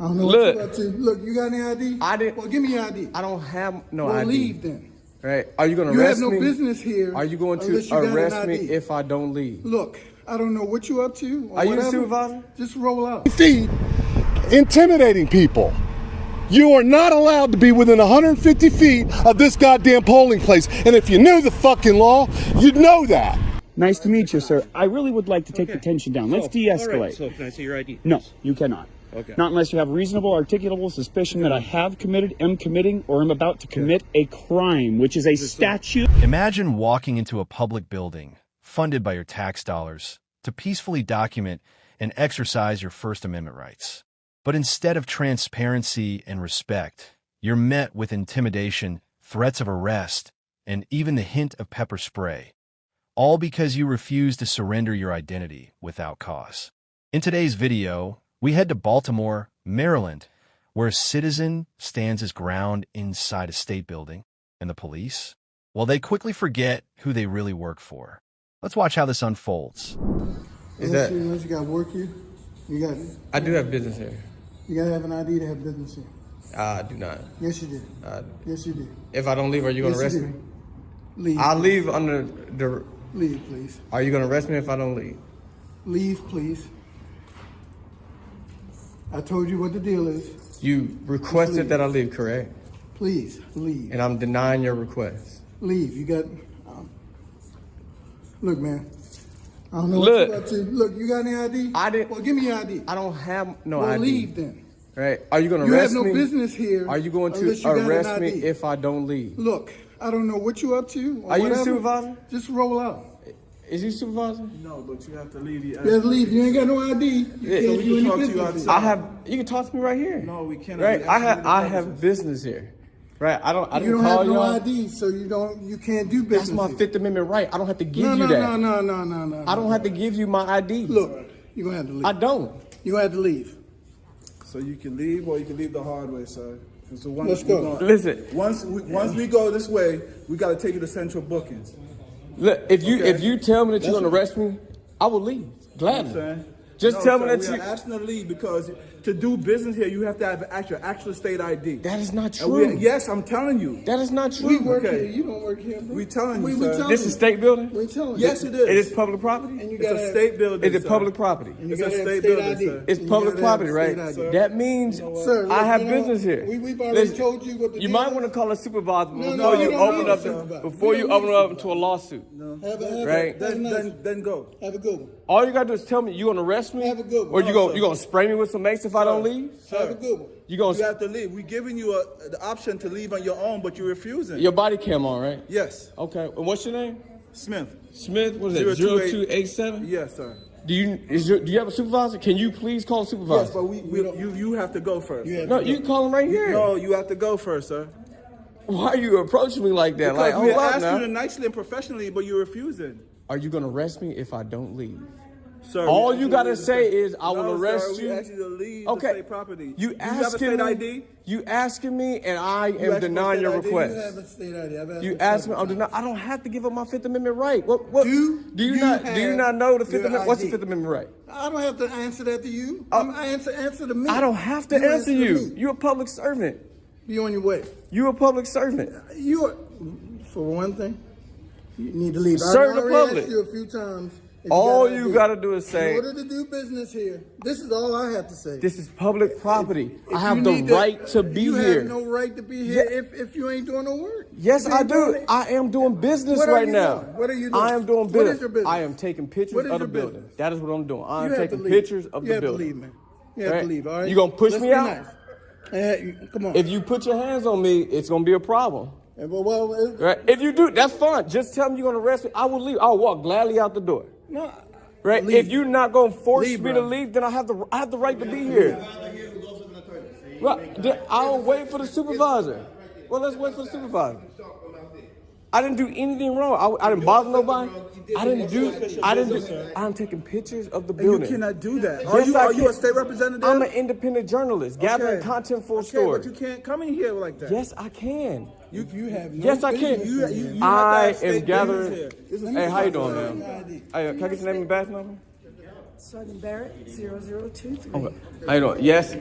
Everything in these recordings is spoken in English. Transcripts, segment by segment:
I don't know what you're up to. Look, you got any ID? I didn't. Well, give me your ID. I don't have no well, ID. leave then. Right? Are you going to arrest me? You have no business here. Are you going to arrest me if I don't leave? Look, I don't know what you're up to. Are you the supervisor? Just roll out. Feet intimidating people. You are not allowed to be within 150 feet of this goddamn polling place. And if you knew the fucking law, you'd know that. Nice to meet you, sir. I really would like to take the tension down. Let's de-escalate. All right, so can I see your ID? No, you cannot. Okay. Not unless you have reasonable, articulable suspicion that I have committed, am committing, or am about to commit a crime, which is a statute. Imagine walking into a public building, funded by your tax dollars, to peacefully document and exercise your First Amendment rights. But instead of transparency and respect, you're met with intimidation, threats of arrest, and even the hint of pepper spray, all because you refuse to surrender your identity without cause. In today's video, we head to Baltimore, Maryland, where a citizen stands his ground inside a state building, and the police, well, they quickly forget who they really work for. Let's watch how this unfolds. Unless you got work here, you got. I do have business here. You gotta have an ID to have business here. I do not. Yes, you do. Yes, you do. If I don't leave, are you going to arrest me? Leave. I'll leave under the. Leave, please. Are you going to arrest me if I don't leave? Leave, please. I told you what the deal is. You requested that I leave, correct? Please, leave. And I'm denying your request. Leave. You got... look, man. I don't know what you're up to. Look, you got any ID? I didn't... Well, give me your ID. I don't have no well, ID. Leave then. Right? Are you going to arrest me? You have no business here. Are you going to arrest me if I don't leave? Look, I don't know what you're up to. Are you the supervisor? Just roll out. Is you supervisor? No, but you have to leave. You have to leave. You ain't got no ID. You can't do any business. You can talk to me right here. No, we cannot. Right? I have business here. Right? I don't you don't have no ID, so you can't do business. That's my Fifth Amendment right. I don't have to give you that. No. I don't have to give you my ID. Look, you're gonna have to leave. I don't. You're gonna have to leave. So you can leave, or you can leave the hard way, sir. So let's go. Listen. Once we go this way, we got to take you to central bookings. Look, if you tell me that you're gonna arrest me, I will leave gladly. Just tell me that we are asking to leave because to do business here, you have to have actual state ID. That is not true. Yes, I'm telling you. That is not true. We work here. You don't work here, bro. We telling you, sir. This is state building? We telling you. Yes, it is. It is public property? And it's a state building. Is it public property? It's a state building, sir. It's public property, right? That means I have business here. We've already told you what the You might want to call a supervisor before you open up into a lawsuit. Right? Then go. Have a good one. All you gotta do is tell me you gonna arrest me, have a good one. or you gonna spray me with some mace if I don't leave. Have a good one. You have to leave. We're giving you the option to leave on your own, but you're refusing. Your body cam on, right? Yes. Okay. And what's your name? Smith. Smith. What is it? 0287. Yes, sir. Do you have a supervisor? Can you please call a supervisor? Yes, but you have to go first. No, you can call him right here. No, you have to go first, sir. Why are you approaching me like that? Because we're asking now. you nicely and professionally, but you're refusing. Are you gonna arrest me if I don't leave? Sir, all you gotta say is I will arrest sir, you. We ask you to leave the state property. You have a state ID? You asking me, and I am denying your request. You have a state ID. You ask me, I'm denying. I don't have to give up my Fifth Amendment right. What? Do you not know the Fifth Amendment? What's the Fifth Amendment right? I don't have to answer that to you. Answer to me. I don't have to answer you. You're a public servant. Be on your way. You're a public servant. For one thing, you need to leave. Serve the public. I've asked you a few times. All you gotta do is say, in order to do business here, this is all I have to say. This is public property. I have the right to be here. You have no right to be here if you ain't doing no work. Yes, I do. I am doing business right now. What are you doing? I am doing business. What is your business? I am taking pictures of the building. That is what I'm doing. I am taking pictures of the building. You have to leave, man. You have to leave, all right? You gonna push me out? Come on. If you put your hands on me, it's gonna be a problem. Well, right? If you do, that's fine. Just tell me you're gonna arrest me. I will leave. I'll walk gladly out the door. No. Right? Leave. If you're not gonna force me to leave, then I have the right to be here. Right? I'll wait for the supervisor. Well, let's wait for the supervisor. I didn't do anything wrong. I didn't bother nobody. I'm taking pictures of the building. You cannot do that. Yes, are you a state representative? I'm an independent journalist, gathering content for a story. But you can't come in here like that. Yes, I can. You have no yes, I can. You I am gathering. Hey, how you doing, man? Hey, can I get your name and badge number? Sergeant Barrett, 0023. Okay. How you doing? Yes.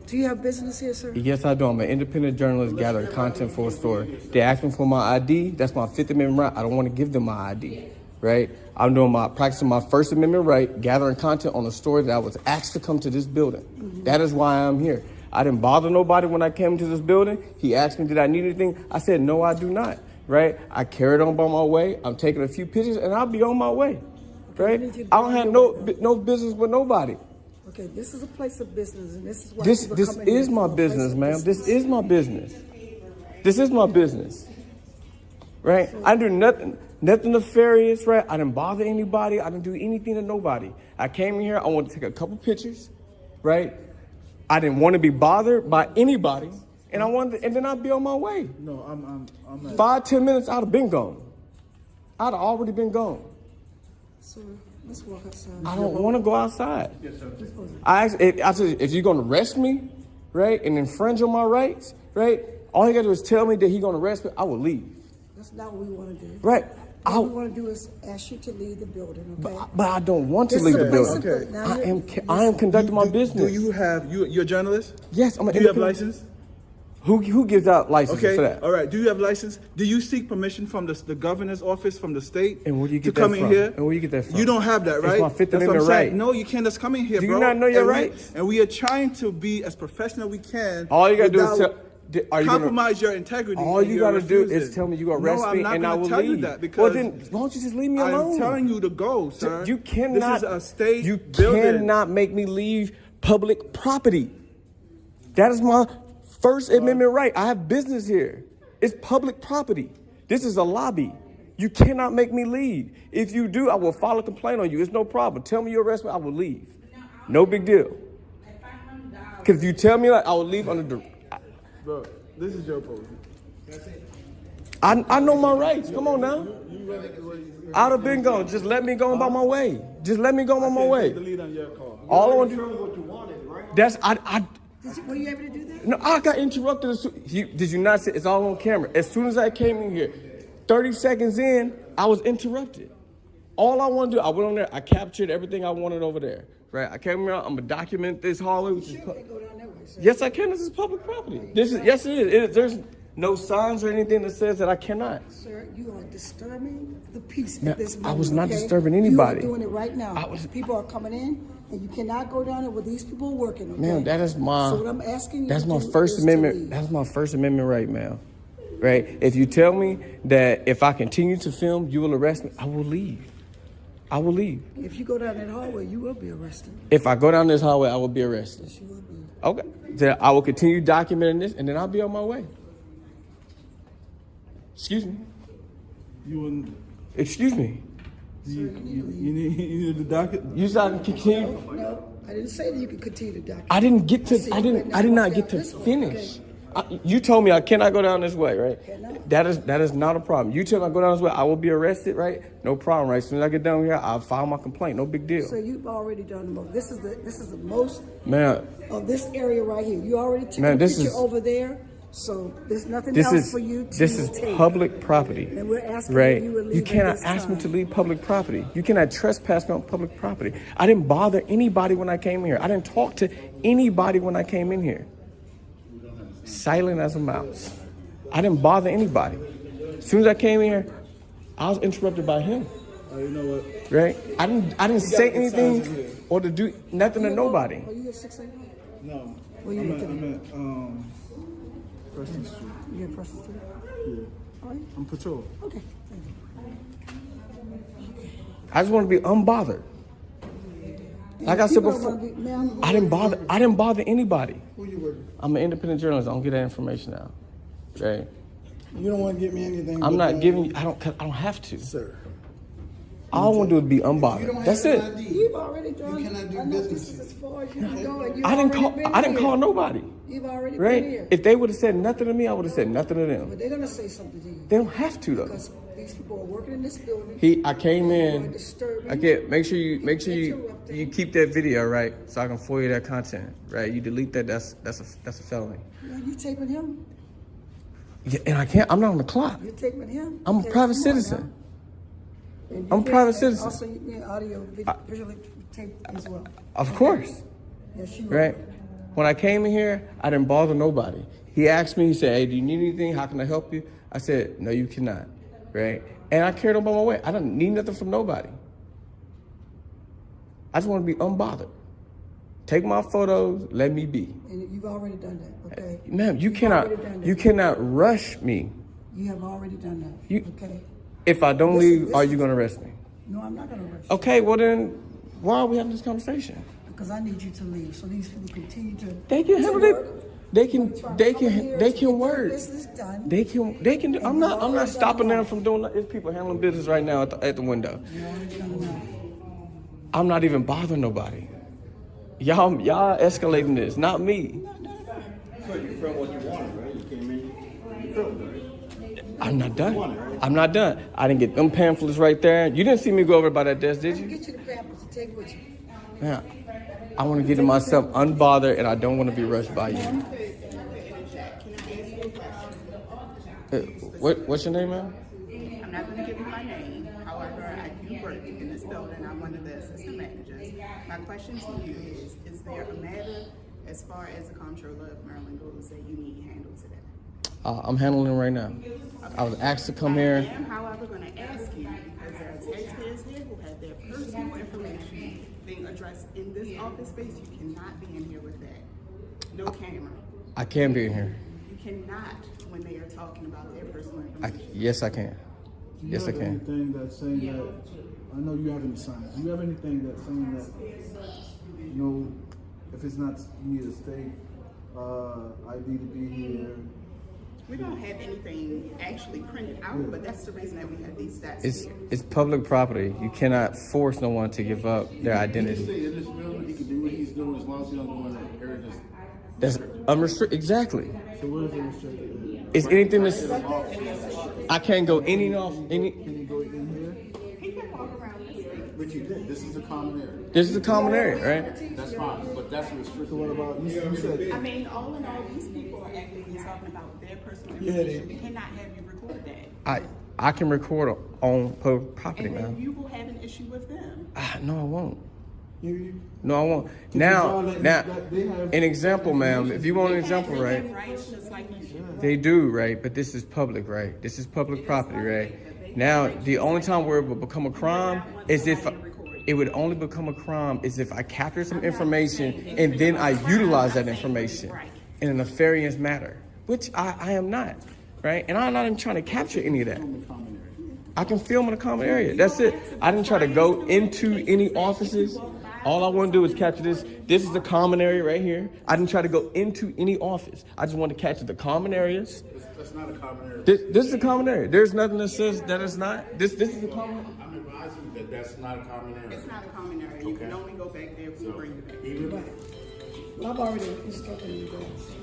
Do you have business here, sir? Yes, I do. I'm an independent journalist gathering content for a story. They asked me for my ID. That's my Fifth Amendment right. I don't want to give them my ID, right? I'm practicing my First Amendment right, gathering content on a story that I was asked to come to this building. That is why I'm here. I didn't bother nobody when I came to this building. He asked me, did I need anything? I said, no, I do not, right? I carried on by my way. I'm taking a few pictures, and I'll be on my way, right? I don't have no business with nobody. Okay, this is a place of business, and this is why This people come in is here my for a place business, of ma'am. business. This is my business. This is my business, right? I do nothing nefarious, right? I didn't bother anybody. I didn't do anything to nobody. I came here. I wanted to take a couple pictures, right? I didn't want to be bothered by anybody, and then I'd be on my way. No, I'm not. 5-10 minutes, I'd have been gone. I'd have already been gone. Sir, let's walk outside. I don't want to go outside. I said, if you're going to arrest me, right, and infringe on my rights, right, all you got to do is tell me that he's going to arrest me, I will leave. That's not what we want to do. Right. What we want to do is ask you to leave the building, okay? But I don't want to This leave is the a place building. of- now I am conducting my business. Do you have you're a journalist? Yes, I'm an Do you have independent- license? Who gives out licenses Okay, for that? all right. Do you have license? Do you seek permission from the governor's office, from the state, And where do you get to come that in from? here? And where you get that from? You don't have that, It's right? my Fifth That's what I'm Amendment saying. right. No, you can't just come in here, Do you bro. not know your And rights? And we are trying to be as professional as we can. All you gotta do is without are you compromise your integrity. All and you your got to do is refusing. tell me you arrest no, me I'm not and I gonna will tell leave. you that because Well, then why don't you just leave me alone? I'm telling you to go, sir. You cannot. This is a state You building. cannot make me leave public property. That is my First Amendment right. I have business here. It's public property. This is a lobby. You cannot make me leave. If you do, I will file a complaint on you. It's no problem. Tell me you arrest me, I will leave. No big deal. Because if you tell me that, I will leave under the. Bro, this is your post. I know my rights. Come on now. I'd have been gone. Just let me go about my way. Just let me go about my way. The lead on your call. All I want to do. That's Were you able to do that? No, I got interrupted. Did you not see? It's all on camera. As soon as I came in here, 30 seconds in, I was interrupted. All I want to do, I went on there, I captured everything I wanted over there. Right? I came around, I'm gonna document this hallway. Which is Go down that way, sir. yes, I can. This is public property. Yes, it is. There's no signs or anything that says that I cannot. Sir, you are disturbing the peace Now, at this moment. I was not okay? disturbing anybody. You are doing it right now. People are coming in, and you cannot go down there with these people working. Okay? Ma'am, that is my. So what I'm asking you That's to my do First is to Amendment. leave. That's my First Amendment right, ma'am. Right? If you tell me that if I continue to film, you will arrest me, I will leave. I will leave. If you go down that hallway, you will be arrested. If I go down this hallway, I will be arrested. Yes, you will be. Okay. Then I will continue documenting this, and then I'll be on my way. Excuse me. You wouldn't. Excuse me. You need the docket. You said I can continue. No, I didn't say that you could continue to document. I didn't get to. see I you didn't. went I did down not get to this way, finish. You told me I cannot go down this way, right? Cannot. That is not a problem. You tell me I go down this way, I will be arrested, right? No problem, right? As soon as I get down here, I'll file my complaint. No big deal. So you've already done the most. This is the most Man, of this area right here. You already took Man, a this picture is- over there. So there's nothing this else is for you to this is take. public property, And we're asking right? that you would leave You at cannot this ask me time. to leave public property. You cannot trespass me on public property. I didn't bother anybody when I came here. I didn't talk to anybody when I came in here. Silent as a mouse. I didn't bother anybody. As soon as I came in here, I was interrupted by him. You know what? Right? I didn't say anything or to do nothing to nobody. Are you at 681? No. Where you at? I'm at Preston Street. You at Preston Street? Yeah. All right. I'm patrol. Okay. Thank you. I just want to be unbothered. Like I said People don't before, wanna be- ma'am, I didn't bother anybody. Who you working? I'm an independent journalist. I don't get that information out. Right? You don't want to give me anything. I'm but, not giving you. I don't have to. Sir. All I want to do is be You don't unbothered. have That's an it. ID. You've already done. You cannot do I know business This is here. as far as you can go, and you've I didn't already call. been I didn't here. call nobody. You've already been Right? here. If they would have said nothing to me, I would have said nothing to them. But they're gonna say something to you They don't have to though. because these people are working in this building. I came You are in. disturbing. I get. Make sure you Interrupting. keep that video right, so I can forward you that content. Right? You delete that. That's a felony. Now, you taping him? Yeah, and I can't. I'm not on the clock. You're taping him? I'm a Okay, private come on citizen. now. And you I'm a can- private and citizen. Also, you can audio, visually tape as well. Of course. Yes, you Right? When I came in here, I didn't bother nobody. He asked me, he said, hey, do you need anything? How can I help you? I said, no, you cannot, right? And I carried on by my way. I don't need nothing from nobody. I just want to be unbothered. Take my photos, let me be. And you've already done that, okay? Ma'am, you You've cannot rush me. You have already done that, okay? If I don't leave, are you gonna arrest me? No, I'm not gonna rush you. Okay, well then, why are we having this conversation? Because I need you to leave, so these people continue to. They can handle it. They can work. Business done. They can. I'm not stopping them from doing that. There's people handling business right now at the window. I'm not even bothering nobody. Y'all escalating this, not me. So you felt what you wanted, right? You came in, you felt it, right? I'm not done. I'm not done. I didn't get them pamphlets right there. You didn't see me go over by that desk, did you? Get you the pamphlets and take it with you. Yeah. I want to get to myself unbothered, and I don't want to be rushed by you. What's your name, ma'am? I'm not going to give you my name. However, I do work in this building. I'm one of the assistant managers. My question to you is there a matter as far as the comptroller of Maryland goes that you need handled today? I'm handling it right now. I was asked to come here. I am, however, going to ask you because there are taxpayers here who have their personal information being addressed in this office space. You cannot be in here with that. No camera. I can be in here. You cannot when they are talking about their personal information. Yes, I can. Do you Yes, I have can. anything that's saying that, I know you haven't signed, do you have anything that's saying that, you know, if it's not, you need a state ID to be here? We don't have anything actually printed out, but that's the reason that we have these stats here. It's public property. You cannot force no one to give up their He identity. said in this building, he can do what he's doing as long as he don't go in that area. That's unrestricted. Exactly. So what is it restricted? It's anything that's. I can't go any off any. Can you go in here? He can walk around this way. But you did, this is a common area. This is a common area, right? That's fine, but that's a restricted. What about, you said, I mean, all in all, these people are actively talking about their personal information. We cannot have you record that. I can record on public property, And then man. you will have an issue with them. No, I won't. you, No, I won't. Now, an example, ma'am. If you want an example, They right? have rights just like you do. They do, right? But this is public, right? This is public property, right? Now, the only time where it will become a crime is if it would only become a crime is if I capture some information and then I utilize that information in a nefarious manner, which I am not, right? And I'm not even trying to capture any of that. I can film in a common area. That's it. I didn't try to go into any offices. All I want to do is capture this. This is the common area right here. I didn't try to go into any office. I just want to capture the common areas. That's not a common area. This is a common area. There's nothing that says that it's not. This is a common area. I'm advising you that that's not a common area. It's not a common area. You can only go back there if we bring you back. Even Well, I've already instructed you guys.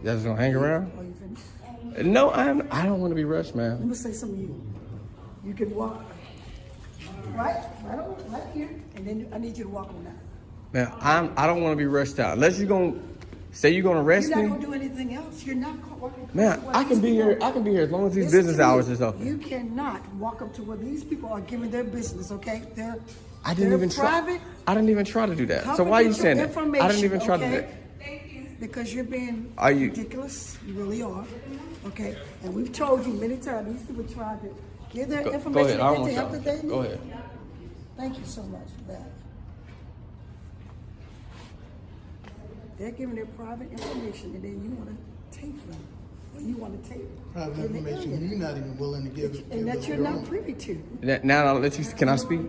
Y'all just gonna hang around? Are you finished? No, I don't want to be rushed, Let man. me say something to you. You can walk right here, and then I need you to walk on that. Man, I don't want to be rushed out. Unless you're gonna say you're gonna arrest You're not me. gonna do anything else. You're not walking. Man, I can be here. I can be here as long as these Listen business to me. hours is open. You cannot walk up to where these people are giving their business. Okay, I didn't even try. private. I didn't even try to do that. So why are you saying that? I didn't even try to do that. Because you're being Are you- ridiculous. You really are. Okay, and we've told you many times. These people tried to give their Go information ahead. I and don't get the want help that they y'all. Go need. ahead. Thank you so much for that. They're giving their private information, and then you want to tape them. Or you want to tape Private in the information area. you're not even willing to give it. And that you're not privy to. Now I'll let you. Can I speak?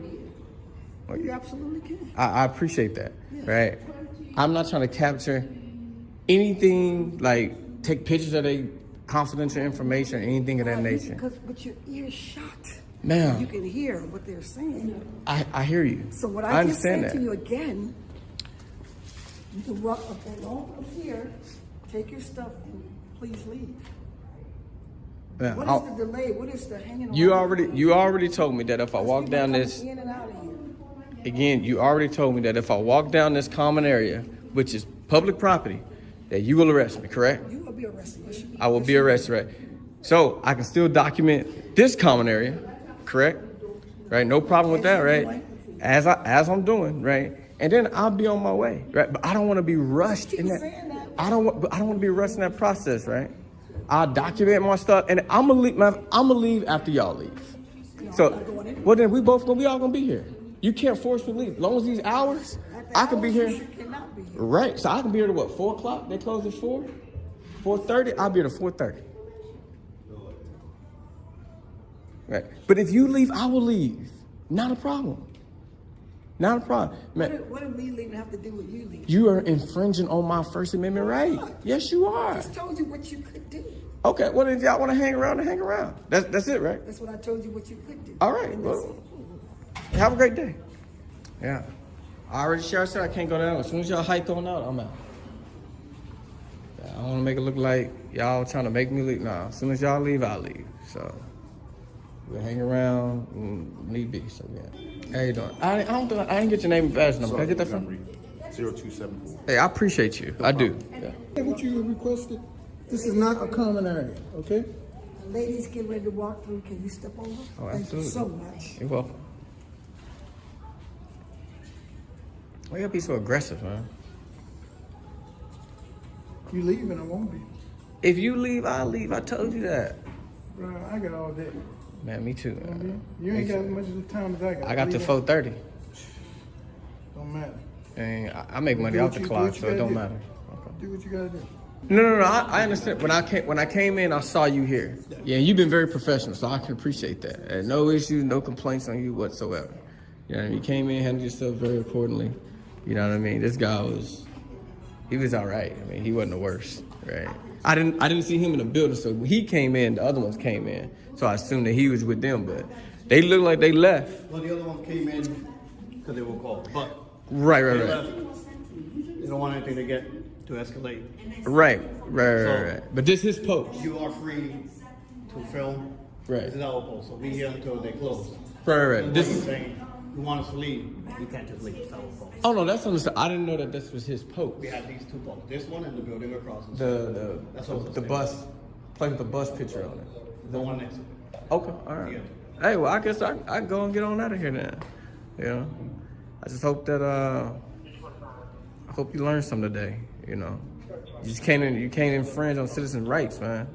You absolutely can. I appreciate that. Right. I'm not trying to capture anything like take pictures of their confidential information or anything of that nature. But your ears shut. Ma'am. You can hear what they're saying. I hear you. So what I I just understand said that. to you again, you can walk along up here, take your stuff, and please leave. Yeah, What I'll- is the delay? What is the hanging around? you already told me that if I walk People down coming this in and out of here. again, you already told me that if I walk down this common area, which is public property, that you will arrest me, correct? You will be arrested. Yes, you I will be arrested, right? So I can still document this common area, correct? Right, no problem with that, right? As I'm doing, right? And then I'll be on my way, right? But I don't want to be rushed in that. I don't want to be rushed in that process, right? I'll document my stuff, and I'm gonna leave after y'all leave. So, well then we all gonna be here. You can't force me to leave. As long as these hours, I can be here. Right, so I can be here to what, 4 o'clock? They close at 4? 4:30? I'll be here to 4:30. Right, but if you leave, I will leave. Not a problem. Not a problem. Man, What do me leaving have to do with you leaving? you are infringing on my First Amendment right. Yes, you are. I just told you what you could do. Okay, well, if y'all want to hang around, then hang around. That's it, right? That's what I told you what you could do. All right, And well, have a great day. Yeah. I already said I can't go down. As soon as y'all hike on out, I'm out. Yeah, I don't want to make it look like y'all trying to make me leave. Nah, as soon as y'all leave, I'll leave. So we'll hang around and need be. So yeah. How you doing? I didn't get your name and badge number. Can I get that from you? 0274. Hey, I appreciate you. I do. Yeah. Hey, what you requested? This is not a common area, okay? ladies get ready to walk through. Can you step over? Oh, Thank absolutely. you so much. You're welcome. Why you gotta be so aggressive, man? You leaving, I won't be. If you leave, I'll leave. I told you that. Bro, I got all day. Man, me too. Man. You ain't got as much of the time as I got. I got to Leave 4:30. Don't matter. And I make money Do off what the you- clock, do so what it you don't gotta matter. Okay. Do what you gotta do. No. I understand. When I came in, I saw you here. Yeah, you've been very professional, so I can appreciate that. And no issues, no complaints on you whatsoever. You know what I mean? You came in, handled yourself very accordingly. You know what I mean? This guy was all right. I mean, he wasn't the worst, right? I didn't see him in the building, so when he came in, the other ones came in. So I assumed that he was with them, but they looked like they left. Well, the other ones came in because they were called, but Right. they left. They don't want anything to escalate. Right. So- But this is his post. You are free to film. Right. This is our post, so we here until they close. Right. This is saying, you want us to leave, you can't just leave. It's our post. Oh no, that's understood. I didn't know that this was his post. We have these two posts. This one and the building across. That's The bus, place with the bus picture on it. The one next to it. Okay, all right. Yeah. Hey, well, I guess I can go and get on out of here then. You know, I just hope that I hope you learned something today. You know, you can't infringe on citizens' rights, man.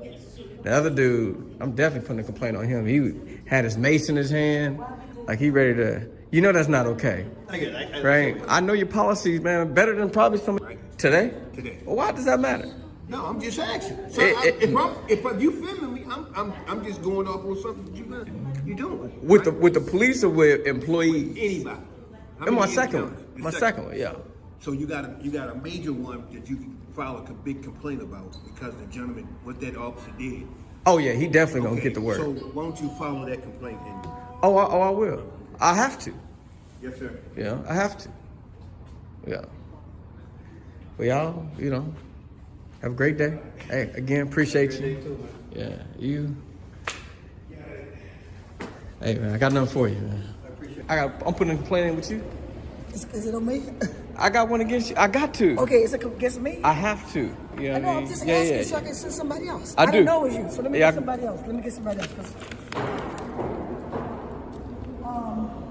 The other dude, I'm definitely putting a complaint on him. He had his mace in his hand, like he ready to. You know that's not okay. I get it. Right? I know your policies, man, better than probably some today. Today. Well, why does that matter? No, I'm just asking. So if you filming me, I'm just going off on something you doing With the police or with employees? anybody. And my second one, yeah. So you got a major one that you can file a big complaint about because the gentleman, what that officer did. Oh yeah, he definitely gonna Okay, get the word. So why don't you follow that complaint? And Oh, I will. I have to. yes, sir. Yeah, I have to. Yeah. Well, y'all, you know, have a great day. Hey, again, appreciate you. Yeah, you. Hey, man, I got nothing for you, man. I'm putting a complaint in with you. Is it on me? I got one against you. I got to. Okay, is it against me? I have to. You know I know, what I I'm mean? just Yeah. asking so I can send somebody else. I don't do. know it was you, so let me Yeah, get somebody else. Let me get somebody else.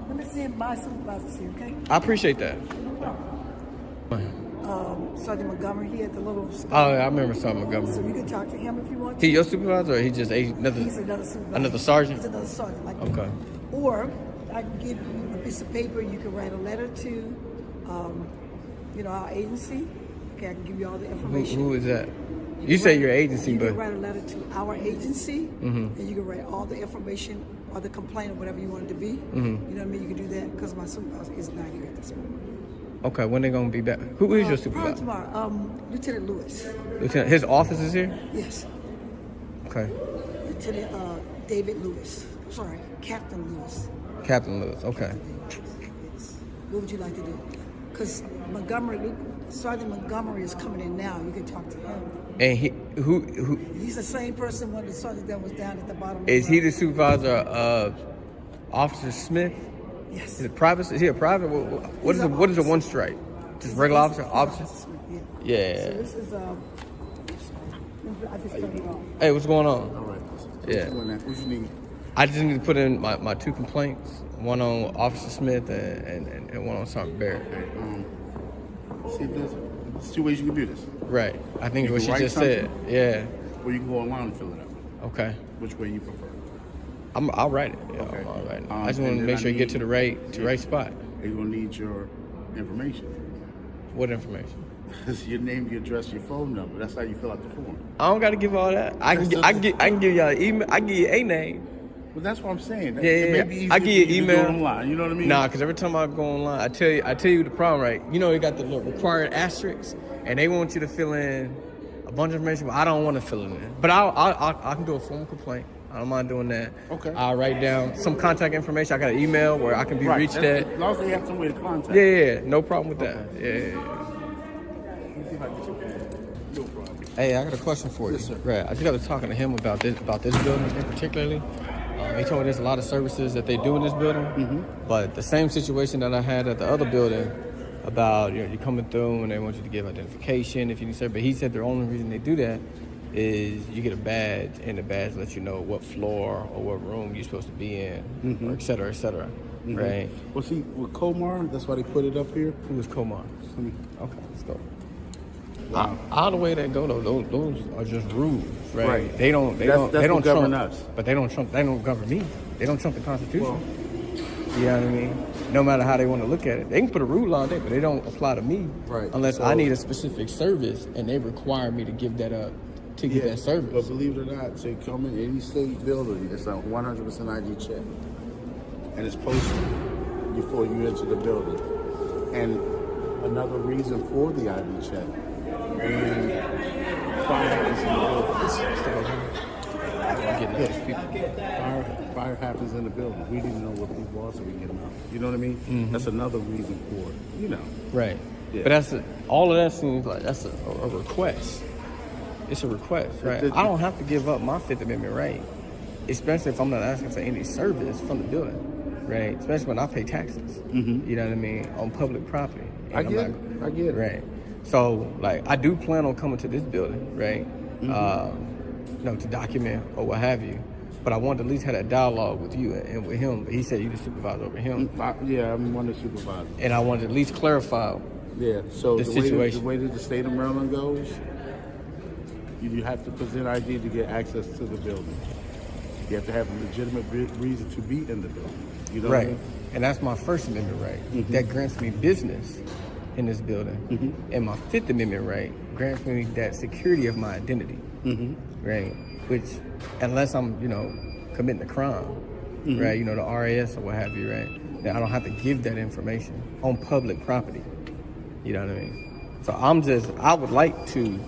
Let me see if my supervisor's here, okay? I appreciate that. Sergeant Montgomery, he at the little store. Oh, yeah, I remember Sergeant So Montgomery. you can talk to him if you want to. He your supervisor, or he just another? He's another supervisor. Another sergeant? He's another sergeant, like Okay. me. Or I can give you a piece of paper. You can write a letter to, our agency. Okay, I can give you all the information. Who is that? You say your agency, You but can write a letter to our agency, and you can write all the information or the complaint or whatever you want it to be. You know what I mean? You can do that because my supervisor is not here at this moment. okay. When they gonna be back? Who is your Probably supervisor? tomorrow. Lieutenant Lewis. Lieutenant, his office is here. Yes. Okay. Lieutenant David Lewis. Sorry, Captain Lewis. Captain Lewis. Okay. Yes. What would you like to do? Because Sergeant Montgomery is coming in now. You can talk to him. And who He's the same person, one of the sergeants that was down at the bottom. is he? The supervisor of Officer Smith? Yes. Is it private? Is he a private? What is a one strike? Just regular officer? Officer? Yeah. Yeah. So this is I just turned it off. Hey, what's going on? All right. Yeah. What you need? I just need to put in my 2 complaints, one on Officer Smith and one on Sergeant Barrett. See, there's 2 ways you can do this. Right. I think You what can she write just said. something. Yeah. Or you can go online and fill it out. Okay. Which way you prefer? I'll write it. Yeah, Okay. I'll write it. Um, I just and want to then make I sure you get to need- the right spot. You're gonna need your information. What information? Your name, your address, your phone number. That's how you fill out the form. I don't got to give all that. I can give y'all an email. I can give you a name. Well, that's what I'm saying. Yeah, It may yeah. be easier I give you for to email. go online. You know what I mean? Nah, because every time I go online, I tell you the problem, right? You know, you got the little required asterisks, and they want you to fill in a bunch of information, but I don't want to fill it in. But I can do a formal complaint. I don't mind doing that. Okay. I'll write down some contact information. I got an email where I can be reached at. As long as they have some way to contact. Yeah, no problem with that. Yeah. Let me see if I can get your phone. No problem. Hey, I got a question for you. Yes, sir. Right, I just got to talking to him about this building in particularly. He told me there's a lot of services that they do in this building, but the same situation that I had at the other building about you're coming through and they want you to give identification if you need service. But he said the only reason they do that is you get a badge, and the badge lets you know what floor or what room you're supposed to be in, or et cetera, right? Well, see, with Comar, that's why they put it up here. Who is Comar? Hmm. Okay, let's go. Wow. All the way that go though, those are just rules, right? Right. They don't That's what govern us. But they don't govern me. They don't trump the Constitution. You know what I mean? No matter how they want to look at it, they can put a rule on there, but they don't apply to me, Right. unless So- I need a specific service and they require me to give that up to get that service. But believe it or not, so you come in any state building, it's a 100% ID check. And it's posted before you enter the building. And another reason for the ID check, when fire happens in the building. Fire happens in the building. We didn't know what people are, so we get them out. You know what I mean? That's another reason for it, you know. Right. Yeah. But all of that seems like that's a request. It's a request, right? I don't have to give up my Fifth Amendment right, especially if I'm not asking for any service from the building, right? Especially when I pay taxes, you know what I mean, on public property. I get it. Right. So, like, I do plan on coming to this building, right? To document or what have you. But I wanted to at least have that dialogue with you and with him. But he said you're the supervisor over him. Yeah, I'm one of the supervisors. And I wanted to at least clarify So the situation. The way that the state of Maryland goes, you have to present ID to get access to the building. You have to have a legitimate reason to be in the building. You know what I mean? And that's my First Amendment right. That grants me business in this building. And my Fifth Amendment right grants me that security of my identity. Right? Which, unless I'm, committing a crime, right? The RAS or what have you, right? Then I don't have to give that information on public property. You know what I mean? So I would like to,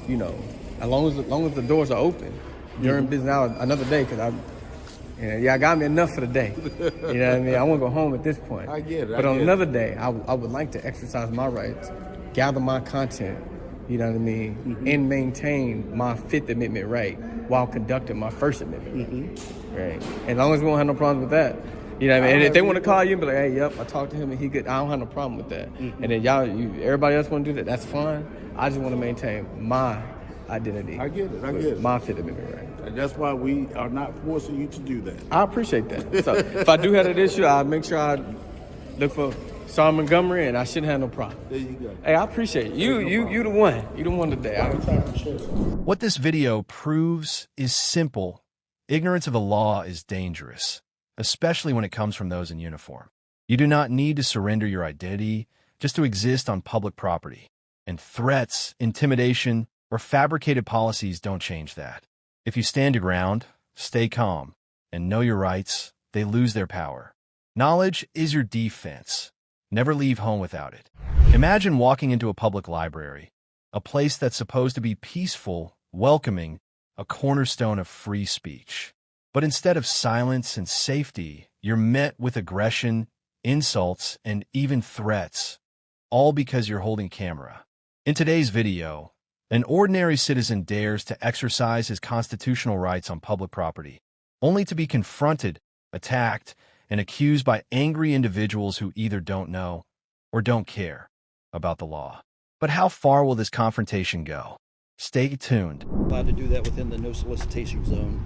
as long as the doors are open during business hours, another day, because I got me enough for the day. You know what I mean? I want to go home at this point. I get it. But on another day, I would like to exercise my rights, gather my content, you know what I mean, and maintain my Fifth Amendment right while conducting my First Amendment right. As long as we don't have no problems with that. You know what I mean? And if they want to call you and be like, hey, yep, I talked to him and he good, I don't have no problem with that. And then everybody else want to do that, that's fine. I just want to maintain my identity. I get it. My Fifth Amendment right. And that's why we are not forcing you to do that. I appreciate that. So if I do have that issue, I'll make sure I look for Sergeant Montgomery, and I shouldn't have no problem. There you go. Hey, I appreciate it. You the one. You the one today. What this video proves is simple. Ignorance of the law is dangerous, especially when it comes from those in uniform. You do not need to surrender your identity just to exist on public property. And threats, intimidation, or fabricated policies don't change that. If you stand your ground, stay calm, and know your rights, they lose their power. Knowledge is your defense. Never leave home without it. Imagine walking into a public library, a place that's supposed to be peaceful, welcoming, a cornerstone of free speech. But instead of silence and safety, you're met with aggression, insults, and even threats, all because you're holding a camera. In today's video, an ordinary citizen dares to exercise his constitutional rights on public property, only to be confronted, attacked, and accused by angry individuals who either don't know or don't care about the law. But how far will this confrontation go? Stay tuned. Allowed to do that within the no solicitation zone.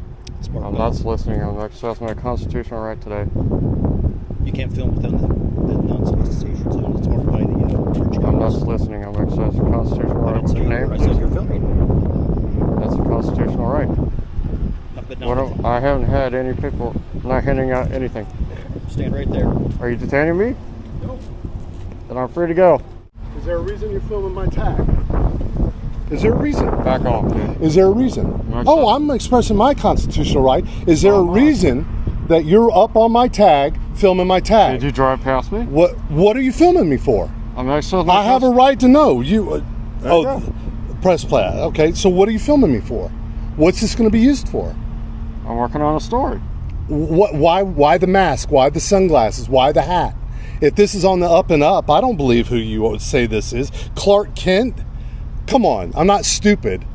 I'm not listening. I'm exercising my constitutional right today. You can't film within the non-solicitation zone. It's marked by the church. I'm not listening. I'm exercising constitutional right. What's your name? I said you're filming. That's a constitutional right. I haven't had any people not handing out anything. Stand right there. Are you detaining me? No. Then I'm free to go. Is there a reason you're filming my tag? Is there a reason? Back off, dude. Is there a reason? Oh, I'm expressing my constitutional right. Is there a reason that you're up on my tag, filming my tag? Did you drive past me? What are you filming me for? I have a right to know. You. Press play. Okay, so what are you filming me for? What's this going to be used for? I'm working on a story. Why the mask? Why the sunglasses? Why the hat? If this is on the up and up, I don't believe who you would say this is. Clark Kent? Come on, I'm not stupid.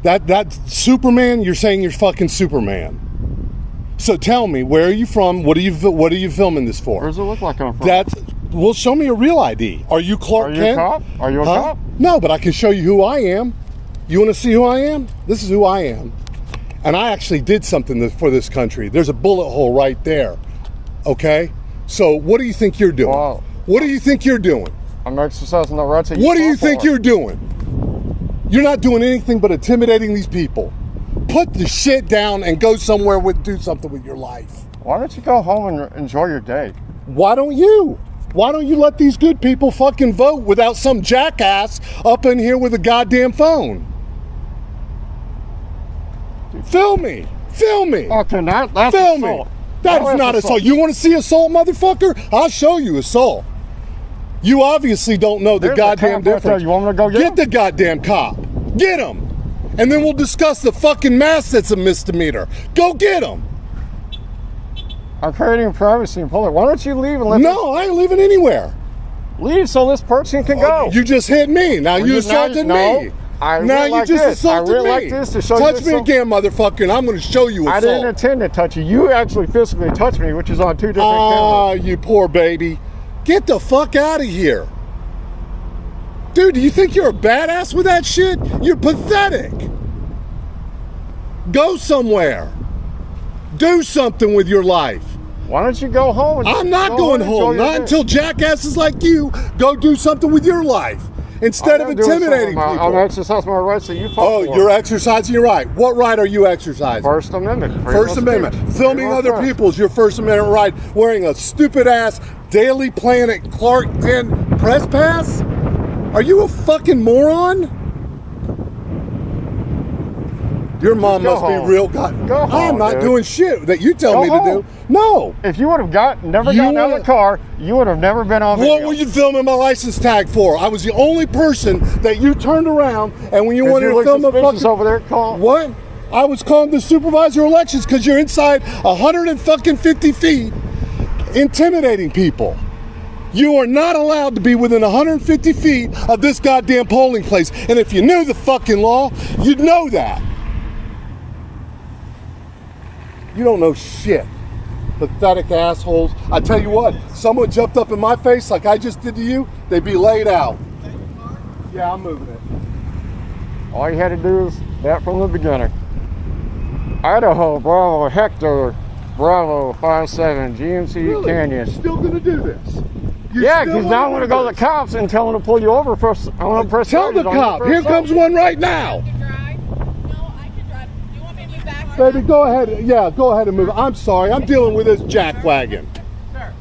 That Superman, you're saying you're fucking Superman. So tell me, where are you from? What are you filming this for? Where does it look like I'm from? Well, show me a real ID. Are you Clark Kent? Are you a cop? Are you a cop? No, but I can show you who I am. You want to see who I am? This is who I am. And I actually did something for this country. There's a bullet hole right there. Okay? So what do you think you're doing? Wow. What do you think you're doing? I'm exercising the rights that you What do you think you're doing? You're not doing anything but intimidating these people. Put the shit down and go somewhere do something with your life. Why don't you go home and enjoy your day? Why don't you? Why don't you let these good people fucking vote without some jackass up in here with a goddamn phone? Film me. Film me. Okay, that's Film assault. me. That is not assault. You want to see assault, motherfucker? I'll show you assault. You obviously don't know the goddamn difference. You want me to go get the goddamn cop. Get him. And then we'll discuss the fucking mask that's a misdemeanor. Go get him. I'm creating privacy in public. Why don't you leave and let No, I ain't leaving anywhere. Leave so this person can go. You just hit me. Now you assaulted me. Now you just assaulted me. Like this to show touch you me again, motherfucker, and I'm going to show you assault. I didn't intend to touch you. You actually physically touched me, which is on 2 different cameras. You poor baby. Get the fuck out of here. Dude, do you think you're a badass with that shit? You're pathetic. Go somewhere. Do something with your life. Why don't you go home? I'm not going home. Not until jackasses like you go do something with your life. Instead of intimidating people. I'm exercising my rights that you fought for. You're exercising your right. What right are you exercising? First Amendment. First Amendment. Filming other people is your First Amendment right. Wearing a stupid-ass Daily Planet Clark Kent press pass? Are you a fucking moron? Your mom must be real Go home, I'm not doing shit that you tell me to do. No. If you would have never gotten out of the car, you would have never been on video. What were you filming my license tag for? I was the only person that you turned around and when you wanted to film a fucking over there, call. What? I was calling the supervisor of elections because you're inside 150 feet intimidating people. You are not allowed to be within 150 feet of this goddamn polling place. And if you knew the fucking law, you'd know that. You don't know shit. Pathetic assholes. I tell you what, someone jumped up in my face like I just did to you, they'd be laid out. Yeah, I'm moving it. All you had to do is that from the beginning. Idaho, Bravo, Hector, Bravo, 57, GMC really? Canyon. You're still gonna do this? Yeah, because now I'm going to go to the cops and tell them to pull you over. Tell the cop. Here comes one right now. Baby, go ahead. Yeah, go ahead and move. I'm sorry. I'm dealing with this jackwagon. Sir,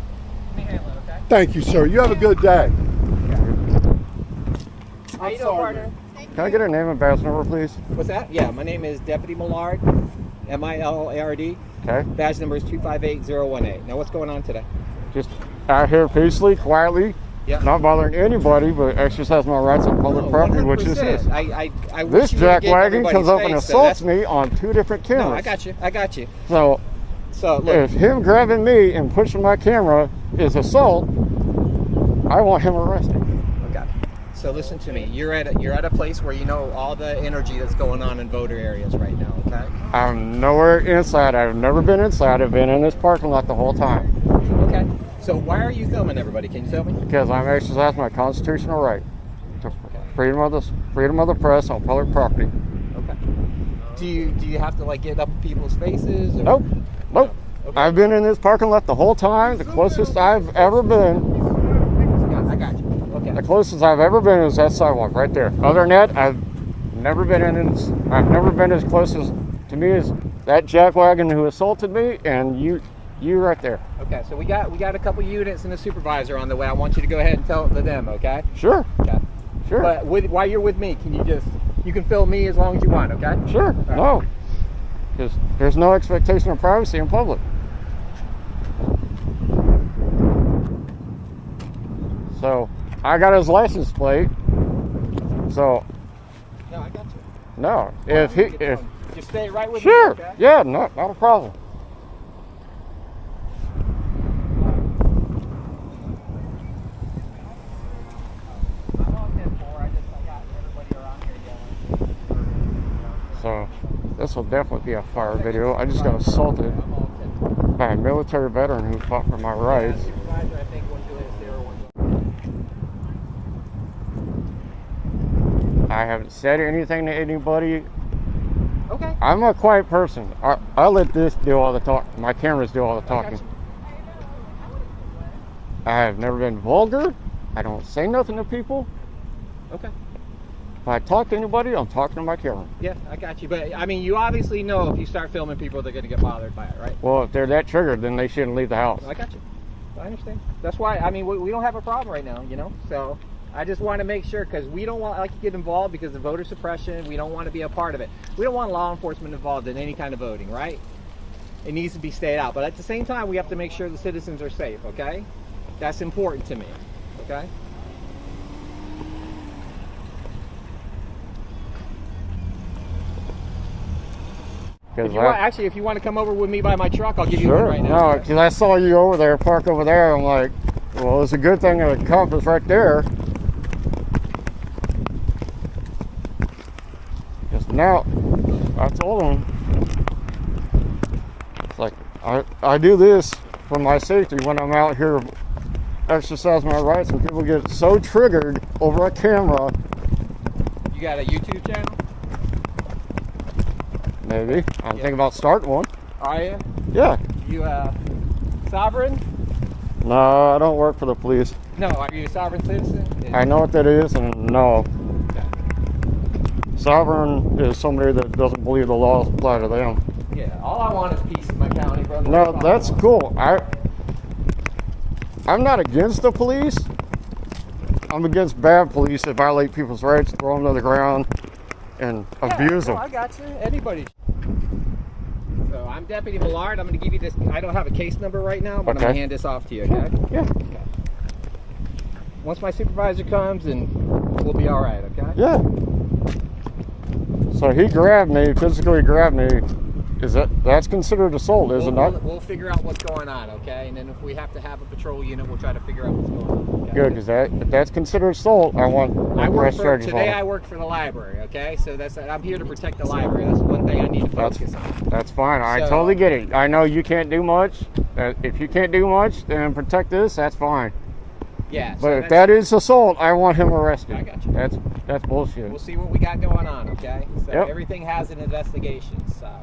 let me handle it, okay? Thank you, sir. You have a good day. How you doing, partner? Can I get a name and badge number, please? What's that? Yeah, my name is Deputy Millard, M-I-L-A-R-D. Okay. Badge number is 258018. Now, what's going on today? Just out here peacefully, quietly, not bothering anybody, but exercising my rights on public property, which this is. This jackwagon comes up and assaults me on 2 different cameras. No, I got you. So look, if him grabbing me and pushing my camera is assault, I want him arrested. Okay. So listen to me. You're at a place where you know all the energy that's going on in voter areas right now, okay? I'm nowhere inside. I've never been inside. I've been in this parking lot the whole time. Okay. So why are you filming everybody? Can you tell me? Because I'm exercising my constitutional right to freedom of the press on public property. Okay. Do you have to like get up in people's faces? Or? Nope. Nope. Okay. I've been in this parking lot the whole time. The closest I've ever been. Yeah, I got you. Okay. The closest I've ever been is that sidewalk right there. Other than that, I've never been I've never been as close as to me as that jackwagon who assaulted me, and you right there. Okay, so we got a couple units and a supervisor on the way. I want you to go ahead and tell them, okay? Sure. Okay. Sure. But while you're with me, you can film me as long as you want, okay? Sure. Right. No. Because there's no expectation of privacy in public. So I got his license plate. So no, I got you. No, if just stay right with sure, me, okay? Yeah, not a problem. So this will definitely be a fire video. I just got assaulted by a military veteran who fought for my rights. I haven't said anything to anybody. Okay. I'm a quiet person. I let this do all the talking. My cameras do all the talking. I have never been vulgar. I don't say nothing to people. Okay. If I talk to anybody, I'm talking to my camera. Yeah, I got you. But I mean, you obviously know if you start filming people, they're going to get bothered by it, right? Well, if they're that triggered, then they shouldn't leave the house. I got you. I understand. That's why, I mean, we don't have a problem right now, you know? So I just want to make sure, because we don't want to get involved because of voter suppression. We don't want to be a part of it. We don't want law enforcement involved in any kind of voting, right? It needs to be stayed out. But at the same time, we have to make sure the citizens are safe, okay? That's important to me, okay? If you want to come over with me by my truck, I'll give you one right now. No, because I saw you over there, park over there. I'm like, well, it's a good thing the cop is right there. Because now, I told him, it's like, I do this for my safety when I'm out here exercising my rights, and people get so triggered over a camera. You got a YouTube channel? Maybe. I'm thinking about starting one. Are you? Yeah. You sovereign? No, I don't work for the police. No, are you a sovereign citizen? I know what that is, and no. Okay. Sovereign is somebody that doesn't believe the laws apply to them. Yeah, all I want is peace in my county, brother. No, that's cool. I'm not against the police. I'm against bad police that violate people's rights, throw them to the ground, and abuse them. I got you. Anybody. So I'm Deputy Millard. I'm going to give you this. I don't have a case number right now, but I'm going to hand this off to you, okay? Yeah. Okay. Once my supervisor comes, and we'll be all right, okay? Yeah. So he grabbed me, physically grabbed me. That's considered assault, is it not? We'll figure out what's going on, okay? And then if we have to have a patrol unit, we'll try to figure out what's going on. Okay? Good, because if that's considered assault, I want arrest charges on it. Today I work for the library, okay? So I'm here to protect the library. That's one thing I need to focus on. That's fine. I totally get it. I know you can't do much. If you can't do much, then protect this. That's fine. Yeah. But if that is assault, I want him arrested. I got you. That's bullshit. We'll see what we got going on, okay? So everything has an investigation, so.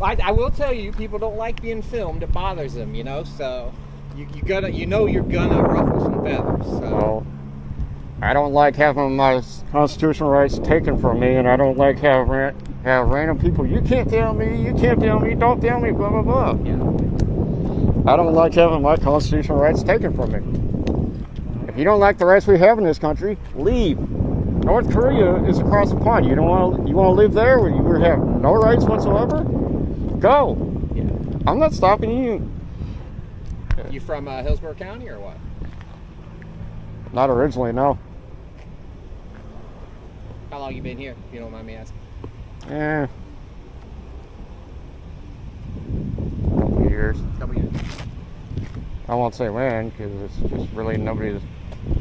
I will tell you, people don't like being filmed. It bothers them, you know. So you're gonna ruffle some feathers. So. Well, I don't like having my constitutional rights taken from me, and I don't like have random people. You can't tell me. You can't tell me. Don't tell me. Blah blah blah. Yeah. I don't like having my constitutional rights taken from me. If you don't like the rights we have in this country, leave. North Korea is across the pond. You want to live there where you have no rights whatsoever? Go. Yeah. I'm not stopping you. You from Hillsborough County or what? Not originally, no. How long you been here, if you don't mind me asking? Couple years. Couple years. I won't say when, because it's just really nobody's.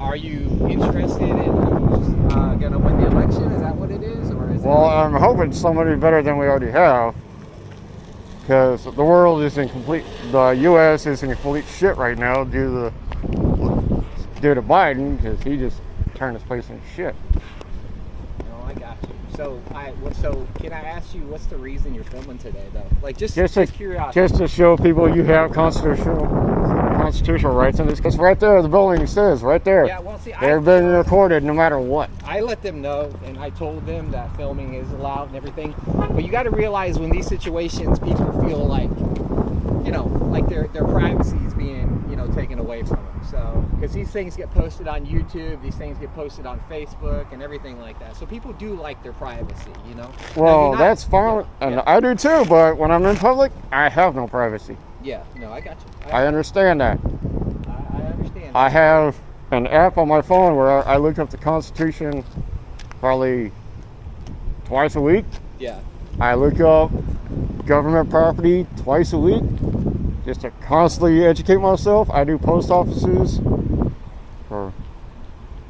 Are you interested in who's going to win the election? Is that what it is? Or is Well, I'm hoping somebody better than we already have. Because the world is the U.S. is in complete shit right now due to Biden, because he just turned his place into shit. No, I got you. So can I ask you, what's the reason you're filming today, though? Like, just curiosity. Just to show people you have constitutional rights, and it's right there. The building says right there. Yeah, well, see, they're being recorded no matter what. I let them know, and I told them that filming is allowed and everything. But you got to realize when these situations, people feel like, you know, like their privacy is being, you know, taken away from them. So, because these things get posted on YouTube, these things get posted on Facebook and everything like that. So people do like their privacy, you know. Well, that's fine, and I do too. But when I'm in public, I have no privacy. Yeah, no, I got you. I understand that. I understand. I have an app on my phone where I look up the Constitution probably twice a week. Yeah. I look up government property twice a week just to constantly educate myself. I do post offices.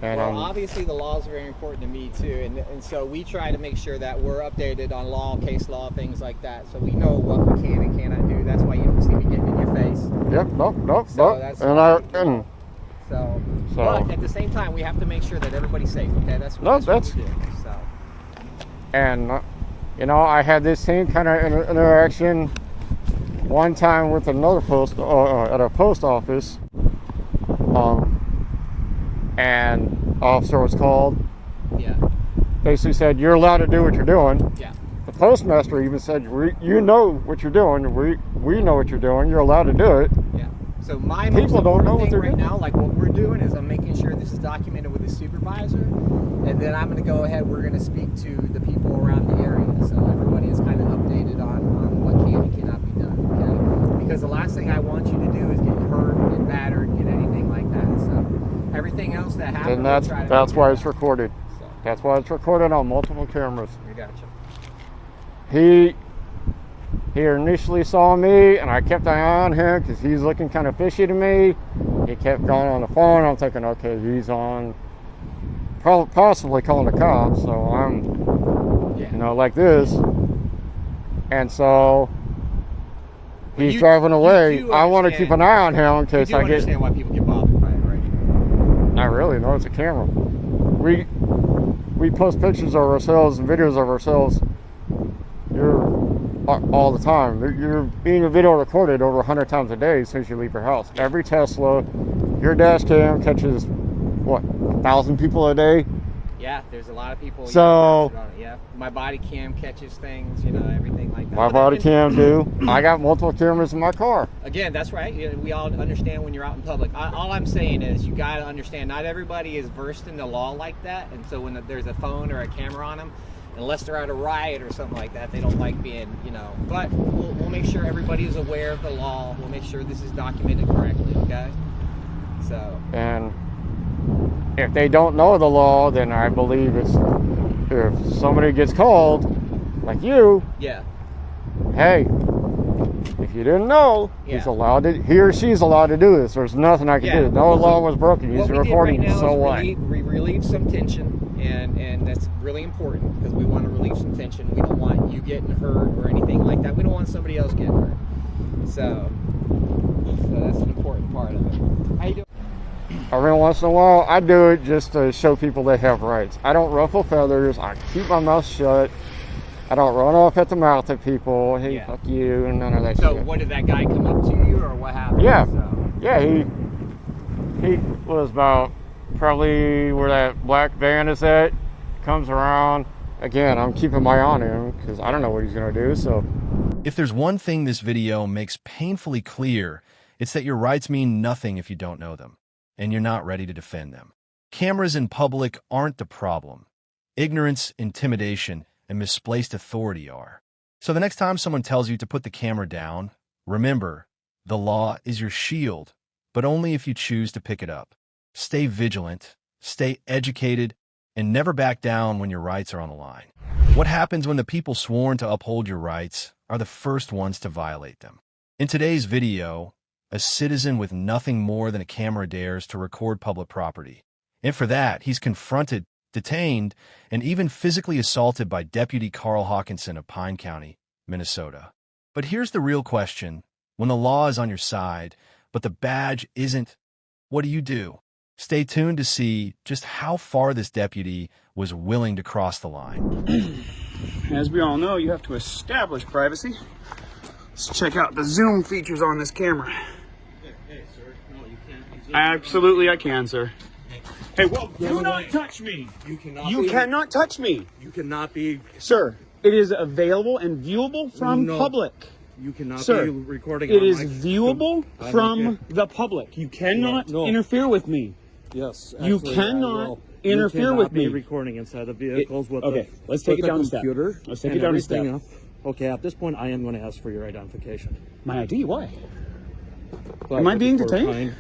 Obviously the law is very important to me too, and so we try to make sure that we're updated on law, case law, things like that, so we know what we can and cannot do. That's why you don't see me getting in your face. Yep, nope. But at the same time, we have to make sure that everybody's safe. Okay, that's what we do. So. And you know, I had this same kind of interaction one time with another at a post office. And officer was called. Yeah. Basically said, "You're allowed to do what you're doing." Yeah. The postmaster even said, "You know what you're doing. We know what you're doing. You're allowed to do it." Yeah. So my people don't know what they're right doing now. Like what we're doing is I'm making sure this is documented with the supervisor, and then I'm going to go ahead. We're going to speak to the people around the area, so everybody is kind of updated on what can and cannot be done. Okay. Because the last thing I want you to do is get hurt, get battered, get anything like that. So. Everything else that happens, and that's why it's recorded. So. That's why it's recorded on multiple cameras. We got He you. initially saw me, and I kept an eye on him because he's looking kind of fishy to me. He kept going on the phone. I'm thinking, okay, he's on, possibly calling the cops. So I'm, you know, like this. And so he's driving away. I want to keep an eye on him in case I get. Understand why people get bothered by it, right? Not really. No, it's a camera. We post pictures of ourselves and videos of ourselves. All the time. You're being video recorded over 100 times a day as soon as you leave your house. Every Tesla, your dash cam catches what, 1,000 people a day. Yeah, there's a lot of people. So yeah, my body cam catches things, you know, everything like that. My body cam do. I got multiple cameras in my car. Again, that's right. We all understand when you're out in public. All I'm saying is you got to understand. Not everybody is versed in the law like that, and so when there's a phone or a camera on them, unless they're at a riot or something like that, they don't like being, you know. But we'll make sure everybody is aware of the law. We'll make sure this is documented correctly. Okay. So. And if they don't know the law, then I believe it's if somebody gets called, like you. Yeah. Hey, if you didn't know, he's allowed to. He or she's allowed to do this. There's nothing I can do. No law was broken. He's recording. Right now so what? We relieve some tension, and that's really important because we want to relieve some tension. We don't want you getting hurt or anything like that. We don't want somebody else getting hurt. So that's an important part of it. How you doing? Every once in a while, I do it just to show people they have rights. I don't ruffle feathers. I keep my mouth shut. I don't run off at the mouth at people. Hey, fuck you, and none of that shit. So, what did that guy come up to you, or what happened? Yeah, yeah. He was about probably where that black van is at. Comes around. Again, I'm keeping my eye on him because I don't know what he's gonna do. So, if there's one thing this video makes painfully clear, it's that your rights mean nothing if you don't know them, and you're not ready to defend them. Cameras in public aren't the problem. Ignorance, intimidation, and misplaced authority are. So the next time someone tells you to put the camera down, remember, the law is your shield, but only if you choose to pick it up. Stay vigilant, stay educated, and never back down when your rights are on the line. What happens when the people sworn to uphold your rights are the first ones to violate them? In today's video, a citizen with nothing more than a camera dares to record public property. And for that, he's confronted, detained, and even physically assaulted by Deputy Carl Hawkinson of Pine County, Minnesota. But here's the real question. When the law is on your side, but the badge isn't, what do you do? Stay tuned to see just how far this deputy was willing to cross the line. As we all know, you have to establish privacy. Let's check out the zoom features on this camera. Hey, sir. No, you can't. Absolutely, I can, sir. Hey, well, do not touch me. You cannot. You cannot touch me. You cannot be. Sir, it is available and viewable from public. You cannot Sir, be recording. it is viewable from the public. You cannot interfere with me. Yes. You cannot interfere with me. Recording inside the vehicles with okay, the, let's take with it down the a step. computer. Let's take it down a step. Okay, at this point, I am going to ask for your identification. My ID? Why? But Am I being detained?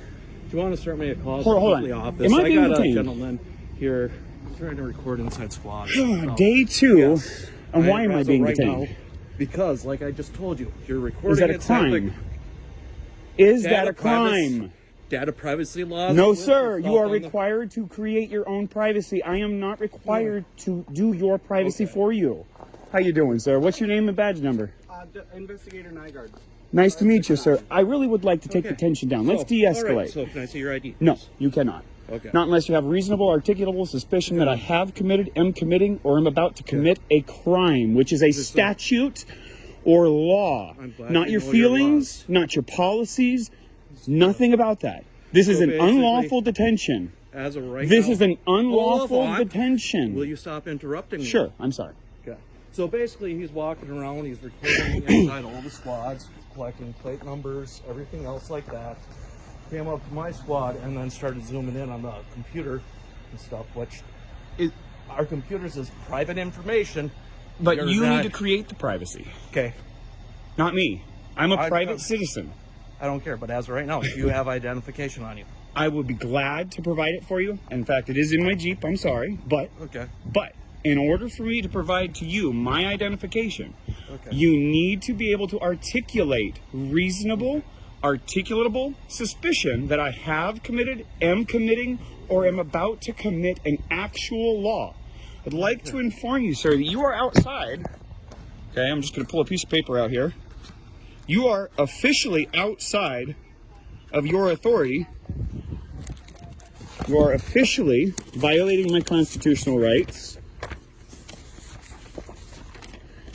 Do you want to start me a call? Hold on. The office? Am I being got detained? a gentleman here trying to record inside squad. Day 2. Yes. And why am I being detained? Now, because, like I just told you, you're recording. Is that a crime? Is that a crime? Data privacy laws? No, sir. You are required to create your own privacy. I am not required to do your privacy for you. How you doing, sir? What's your name and badge number? Investigator Nygaard. Nice to meet you, sir. I really would like to take the tension down. Let's de-escalate. All right, so can I see your ID? No, you cannot. Okay. Not unless you have reasonable, articulable suspicion that I have committed, am committing, or am about to commit a crime, which is a statute or law. Not your feelings, not your policies, nothing about that. This is an unlawful detention. As of right This now, is an unlawful detention. Will you stop interrupting me? Sure, I'm sorry. Okay. So basically, he's walking around, he's recording inside all the squads, collecting plate numbers, everything else like that. Came up to my squad and then started zooming in on the computer and stuff, which our computers is private information. But you need to create the privacy. Okay. Not me. I'm a private citizen. I don't care, but as of right now, if you have identification on you. I would be glad to provide it for you. In fact, it is in my Jeep. I'm sorry. But in order for me to provide to you my identification, you need to be able to articulate reasonable, articulatable suspicion that I have committed, am committing, or am about to commit an actual law. I'd like to inform you, sir, that you are outside. Okay, I'm just going to pull a piece of paper out here. You are officially outside of your authority. You are officially violating my constitutional rights.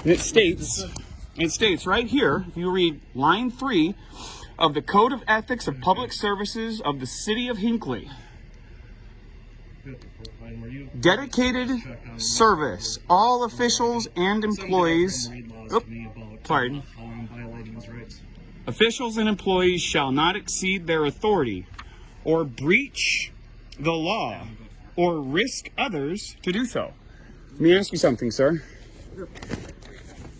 And it states right here, if you read line 3 of the Code of Ethics of Public Services of the City of Hinckley. Dedicated service. All officials and employees. Pardon. Officials and employees shall not exceed their authority or breach the law or risk others to do so. Let me ask you something, sir.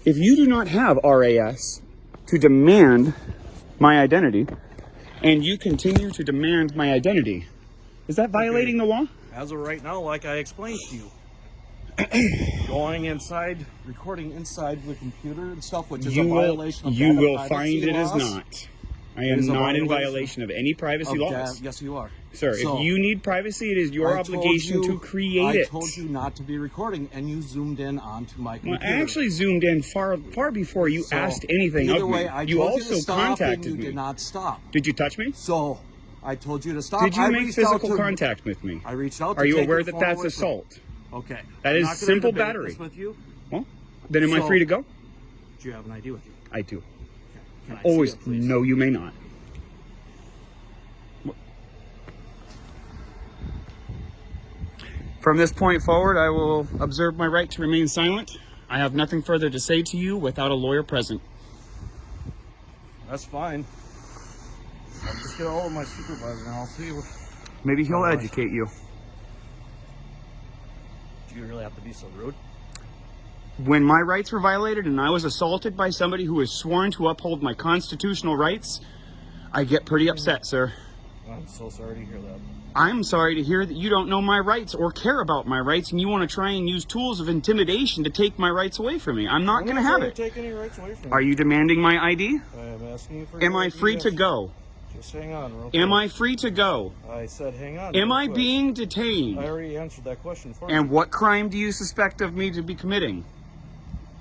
If you do not have RAS to demand my identity, and you continue to demand my identity, is that violating the law? As of right now, like I explained to you, going inside, recording inside the computer and stuff, which is a violation of You will privacy find it is laws. not. I am not in violation of any privacy laws. Yes, you are. Sir, So, if you need privacy, it is your obligation to create it. I told you not to be recording, and you zoomed in onto my computer. Well, I actually zoomed in far before you asked anything either of way, me. I You told also to stop contacted and you me. did not stop. Did you touch me? So I told you to stop. Did you I make reached out physical to- contact with me? I reached out. To Are you take aware your that phone that's away from- assault? Okay. That I'm is not gonna simple debate battery. this with you. Well, then am I free to go? Do you have an ID with you? I do. Can I Always. see it, please? No, you may not. From this point forward, I will observe my right to remain silent. I have nothing further to say to you without a lawyer present. That's fine. I'll just get a hold of my supervisor and I'll see what. Maybe he'll educate you. Do you really have to be so rude? When my rights were violated and I was assaulted by somebody who was sworn to uphold my constitutional rights, I get pretty upset, sir. I'm so sorry to hear that. I'm sorry to hear that you don't know my rights or care about my rights and you want to try and use tools of intimidation to take my rights away from me. I'm not going to have it. Take any rights away from Are you demanding my ID? I am asking you for. Am I free to go? Just hang on, real quick. Am I free to go? I said hang on. Am real I quick. being I detained? already answered that question for And you. what crime do you suspect of me to be committing?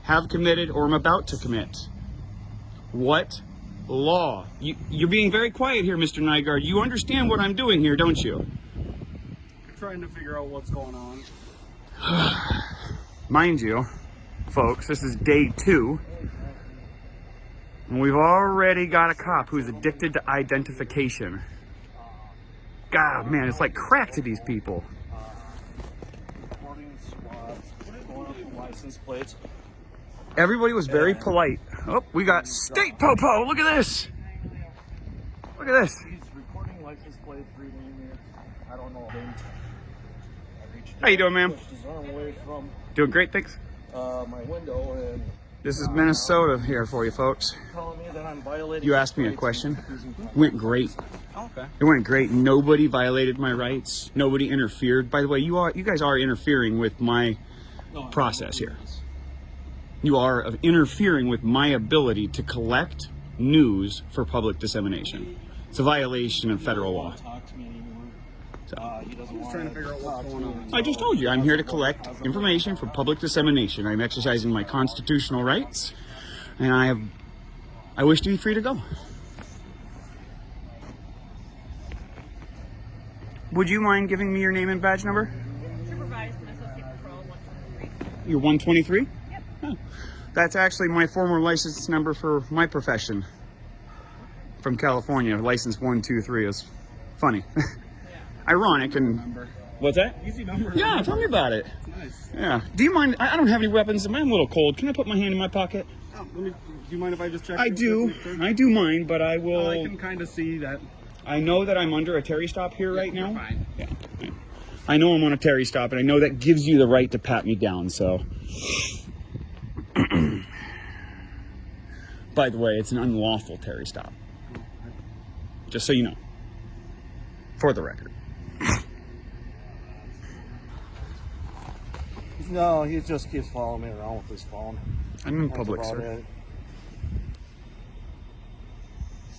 Have committed or am about to commit? What law? You're being very quiet here, Mr. Nygaard. You understand what I'm doing here, don't you? trying to figure out what's going on. Mind you, folks, this is day 2. And we've already got a cop who's addicted to identification. God, man, it's like crack to these people. Reporting squads, going up the license plates. Everybody was very polite. Oh, we got state popo. Look at this. Look at this. He's recording license plates, reading it. I don't know. How you doing, ma'am? Pushed his arm away from Doing great, thanks. my window and This is Minnesota here for you, folks. telling me that I'm violating. You asked me a question. Went great. Okay. It went great. Nobody violated my rights. Nobody interfered. By the way, you guys are interfering with my process here. You are interfering with my ability to collect news for public dissemination. It's a violation of federal law. He doesn't want trying to figure out what's going on. I just told you, I'm here to collect information for public dissemination. I'm exercising my constitutional rights, and I wish to be free to go. Would you mind giving me your name and badge number? Supervised and Associate Patrol 123. You're 123? Yep. Oh. That's actually my former license number for my profession. From California, license 123 is funny. Ironic and... What's that? Easy number. Yeah, tell me about it. Nice. Yeah. Do you mind? I don't have any weapons. I'm a little cold. Can I put my hand in my pocket? Do you mind if I just check? I do. I do mind, but I will... I can kind of see that. I know that I'm under a Terry stop here right now. You're fine. Yeah. I know I'm on a Terry stop, and I know that gives you the right to pat me down, so... By the way, it's an unlawful Terry stop. Just so you know. For the record. No, he just keeps following me around with his phone. I'm in That's public, about sir. it.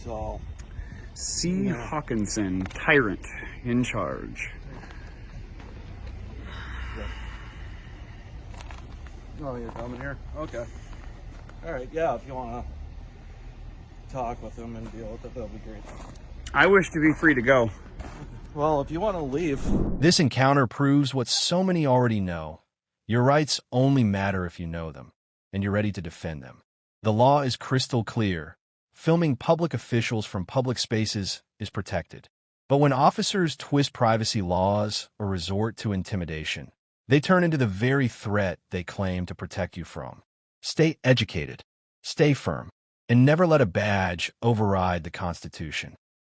So... C. Hawkinson, tyrant, in charge. Oh, you're coming here? Okay. All right, yeah, if you want to talk with him and deal with it, that'll be great. I wish to be free to go. Well, if you want to leave... This encounter proves what so many already know. Your rights only matter if you know them, and you're ready to defend them. The law is crystal clear. Filming public officials from public spaces is protected. But when officers twist privacy laws or resort to intimidation, they turn into the very threat they claim to protect you from. Stay educated, stay firm, and never let a badge override the Constitution.